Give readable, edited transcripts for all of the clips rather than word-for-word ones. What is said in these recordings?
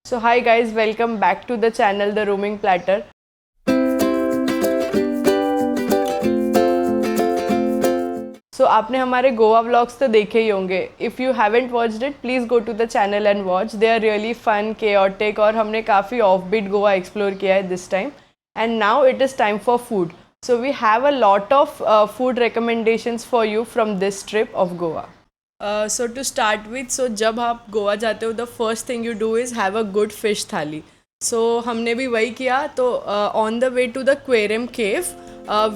So hi guys, welcome back to the channel The Roaming Platter. So आपने हमारे Goa vlogs तो देखे ही होंगे. If you haven't watched it, please go to the channel and watch. They are really fun, chaotic और हमने काफ़ी offbeat Goa explore किया है this time. And now it is time for food. So we have a lot of food recommendations for you from this trip of Goa. So to start with, so जब आप गोवा जाते हो the first thing you do is have a good fish थाली. So हमने भी वही किया. तो on the way to the Aquarium Cave,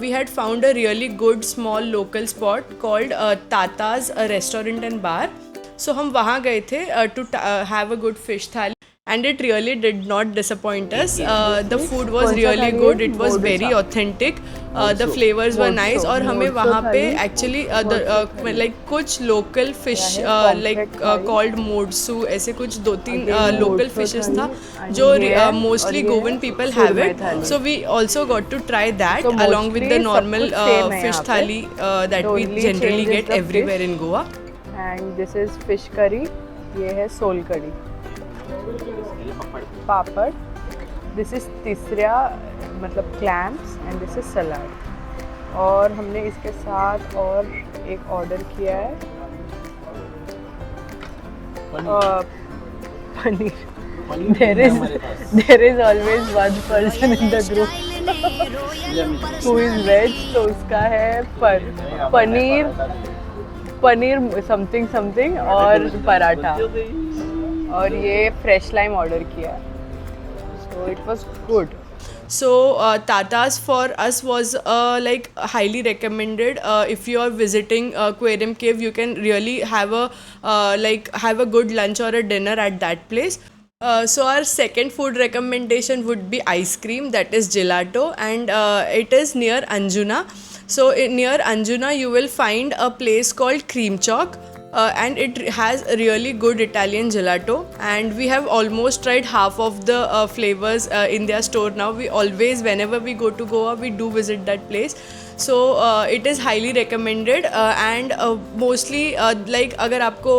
we had found a really good small local spot called Tata's restaurant and bar. So हम वहाँ गए थे to have a good fish थाली. And it really did not disappoint us. The food was really good. It was very authentic. The flavors were nice. और हमें वहाँ पे actually like कुछ local fish like called modsu ऐसे कुछ दो तीन local fishes था जो mostly Goan people have it. So we also got to try that along with the normal fish thali that we generally get everywhere in Goa. And this is fish curry. ये है soul करी. पापड़. This is तीसरा मतलब clams and this is सलाद. और हमने इसके साथ और एक ऑर्डर किया है paneer. there is always one person in the group who is veg. तो उसका है पनीर समथिंग और पराठा. और ये फ्रेश लाइम ऑर्डर किया. So it was good. So Tata's for us was like highly recommended. If you are visiting Aquarium Cave, you can really have a good lunch or a dinner at that place. So our second food recommendation would be ice cream, that is gelato, and it is near Anjuna. So near Anjuna you will find a place called Cream Chalk. And it has a really good Italian gelato, and we have almost tried half of the flavors in their store now. We always, whenever we go to Goa, we do visit that place. So it is highly recommended, and mostly like अगर आपको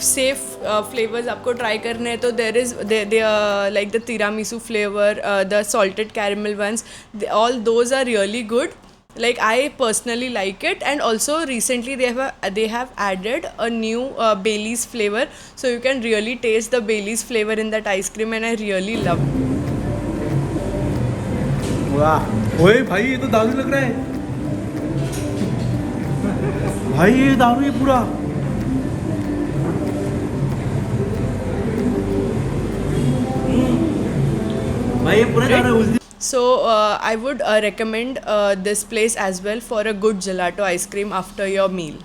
safe flavors आपको try करने हैं तो there are like the tiramisu flavor, the salted caramel ones, all those are really good. Like I personally like it, and also recently they have added a new Bailey's flavor, so you can really taste the Bailey's flavor in that ice cream, and I really love it. वाह ओए भाई ये तो दारू लग रहा है भाई. ये दारू है पूरा. भाई ये पूरा दारू है. उस So I would recommend this place as well for a good gelato ice cream after your meal.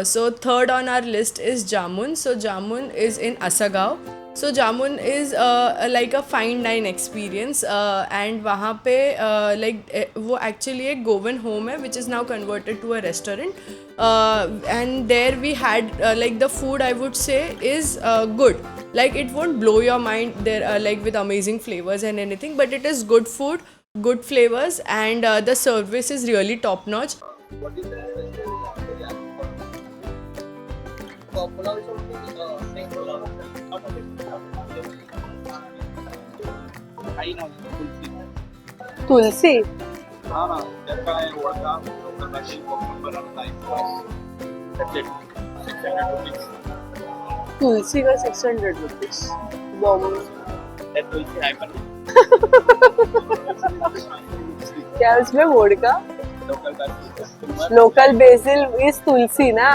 So third on our list is Jamun. So Jamun is in Asagaon. So Jamun is like a fine dine experience, and वहाँ पे like वो actually एक Goan home है which is now converted to a restaurant, and there we had like the food I would say is good. Like it won't blow your mind there like with amazing flavors and anything, but it is good food, good flavors, and the service is really top notch. तुलसी. तुलसी का 600 rupees. क्या उसमें vodka. Local BECIL is तुलसी ना.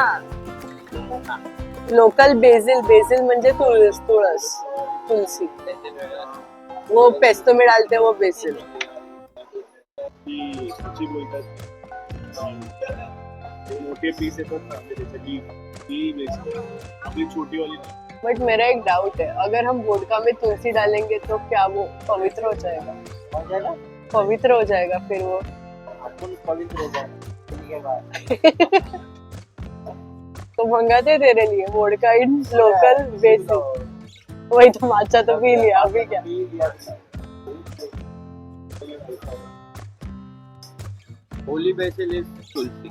Local BECIL म्हणजे तुळस. तुलसी वो pesto में डालते हैं वो बेसिल. मोठे पीस येतात ना त्याच्यासाठी ती बेस्ट आपली छोटी वाली. बट मेरा एक डाउट है, अगर हम वोडका में तुलसी डालेंगे तो क्या वो पवित्र हो जाएगा? पवित्र हो जाएगा फिर वो. अपन पवित्र हो जाएगा. तो मंगाते तेरे लिए वोडका इन लोकल बेसिल. वही तो माचा तो पी लिया. अभी क्या holy basil is tulsi.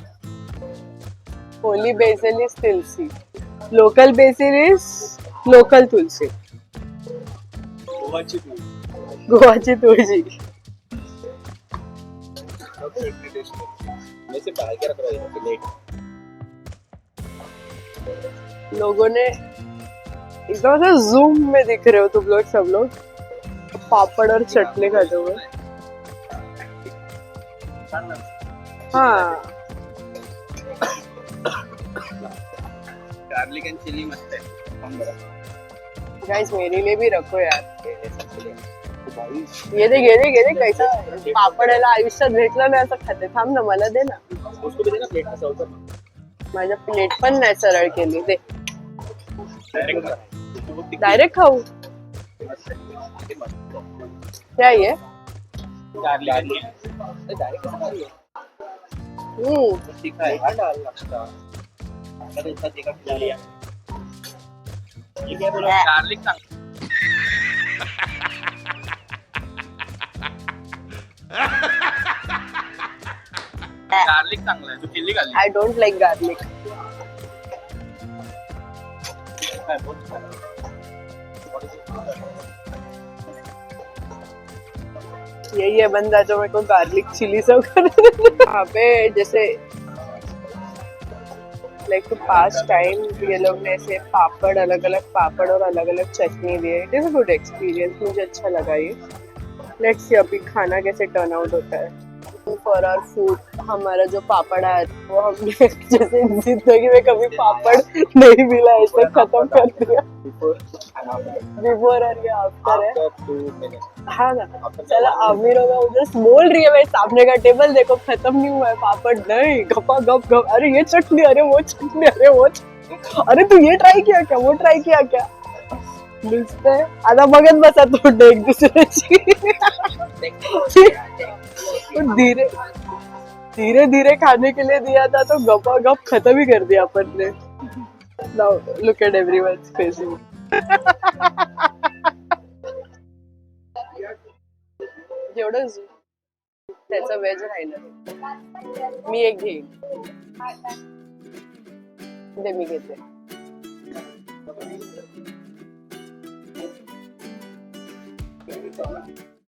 Holy basil is tulsi. Local basil is local tulsi, गोवाची तू गोवाची तुळशी. सब सेट टेस्ट मैं से बाहर क्या रख रहा है प्लेट लोगों ने एकदम से जूम में दिख रहे हो तुम लोग, सब लोग पापड़ और चटनी खाते हुए. हाँ गार्लिक एंड चिली मस्त है हम बड़ा गाइस मेरे लिए भी रखो यार. भाई ये देख कैसा पापड आयुष्यात भेटलं ना असं खाते. थांब ना, मला दे ना. उसको भी देना प्लेट में सर्व कर माझ्या प्लेट पण नाही सरळ केली. दे डायरेक्ट डायरेक्ट खाऊ. क्या ये गार्लिक डायरेक्ट कैसे खा रही है तीखा है यार डाल लगता अरे इतना तीखा खिला लिया ये क्या बोला गार्लिक का गार्लिक चांगला आहे तू chilli garlic I don't like garlic. काय बोल यही है बंदा जो मेरे को गार्लिक चिली सर्व कर. यहाँ पे जैसे लाइक टू पास टाइम ये लोग ने ऐसे पापड़, अलग अलग पापड़ और अलग अलग चटनी दिए. It is a good experience, मुझे अच्छा लगा ये. लेट्स सी अभी खाना कैसे टर्न आउट होता है. फॉर आवर फूड हमारा जो पापड़ है वो हमने जैसे जिंदगी में कभी पापड़ नहीं मिला ऐसे खत्म कर दिया. बिफोर और ये आफ्टर है. हाँ ना, चलो अमीरों का उधर बोल रही है भाई सामने का टेबल देखो खत्म नहीं हुआ है पापड़. नहीं, गपा गप गप. अरे ये चटनी, अरे वो चटनी, अरे वो अरे तू ये ट्राई किया क्या, वो ट्राई किया क्या. नुसतं आता बघत बसा तोंड एक दुसऱ्याची. धीरे धीरे धीरे खाने के लिए दिया था तो गपा गप खत्म ही कर दिया अपन ने. Now look at everyone's facing. जेवढं त्याचं वेज राहिलं मी एक घेईन. दे मी घेते.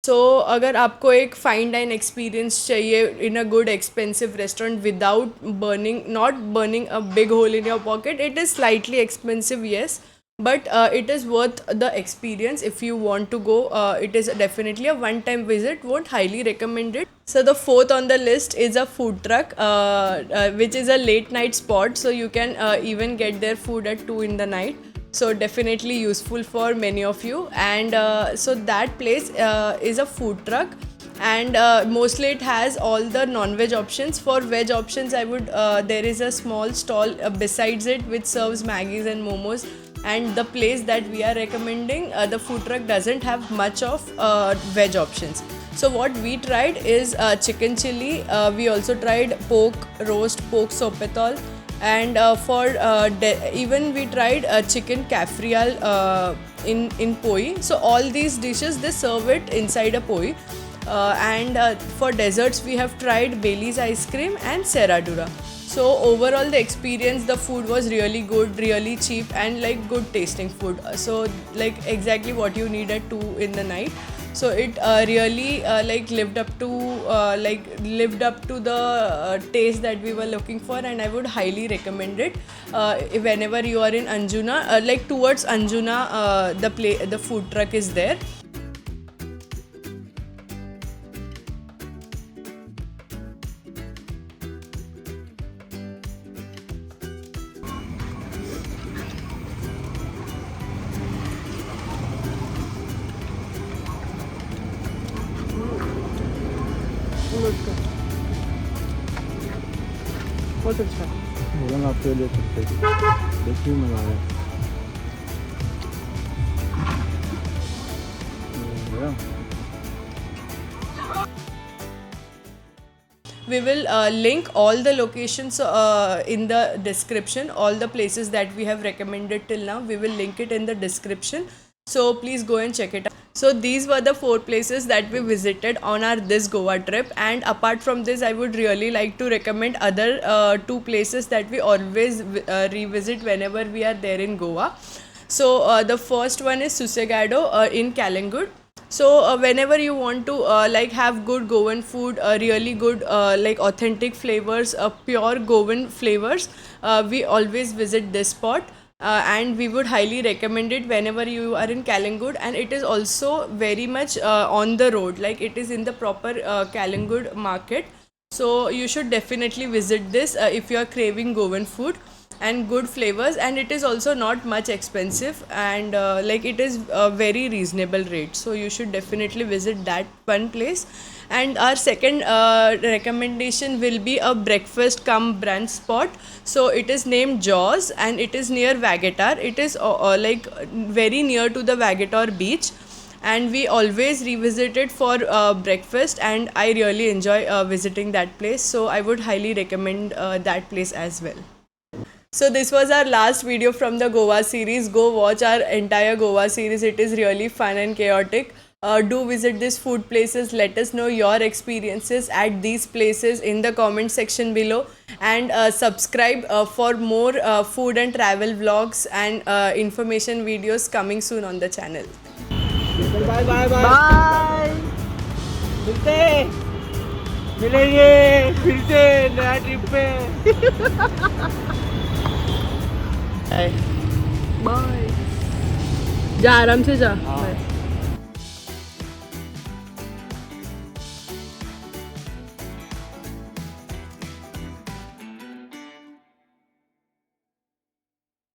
सो अगर आपको एक फाइन डाइन एक्सपीरियंस चाहिए in a good expensive restaurant without not burning a big hole in your pocket, it is slightly expensive, yes, but it is worth the experience. If you want to go, it is definitely a one time visit, would highly recommend it. So the fourth on the list is a food truck, which is a late night spot, so you can even get their food at 2 in the night, so definitely useful for many of you. And so that place is a food truck, and mostly it has all the non-veg options. For veg options, I would there is a small stall besides it which serves Maggies and momos. And the place that we are recommending, the food truck doesn't have much of veg options. So what we tried is chicken chili. We also tried pork roast, pork sopetol, and even we tried chicken cafrial in poi. So all these dishes they serve it inside a poi. And for desserts we have tried Bailey's ice cream and Serradura. So overall the experience, the food was really good, really cheap, and like good tasting food. So like exactly what you need at 2 in the night. So it really lived up to the taste that we were looking for, and I would highly recommend it. Whenever you are in Anjuna, like towards Anjuna, the food truck is there. बहुत अच्छा. बोला ना आपके लिए देखिए मजा आया. We will link all the locations in the description. All the places that we have recommended till now, we will link it in the description. So please go and check it out. So these were the 4 places that we visited on our this Goa trip. And apart from this, I would really like to recommend other 2 places that we always revisit whenever we are there in Goa. So the first one is Susegado in Calangud. So whenever you want to like have good Goan food, really good like authentic flavors, pure Goan flavors, we always visit this spot. And we would highly recommend it whenever you are in Calangud, and it is also very much on the road, like it is in the proper Calangud market. So you should definitely visit this if you are craving Goan food and good flavors, and it is also not much expensive, and like it is a very reasonable rate, so you should definitely visit that one place. And our second recommendation will be a breakfast cum brunch spot. So it is named Jaws, and it is near Vagator. It is like very near to the Vagator beach, and we always revisit it for breakfast, and I really enjoy visiting that place, so I would highly recommend that place as well. So this was our last video from the Goa series. Go watch our entire Goa series. It is really fun and chaotic. Do visit these food places. Let us know your experiences at these places in the comment section below, and subscribe for more food and travel vlogs and information videos coming soon on the channel. Bye bye bye मिलते मिलेंगे फिर से नया trip पे bye. जा आराम से जा.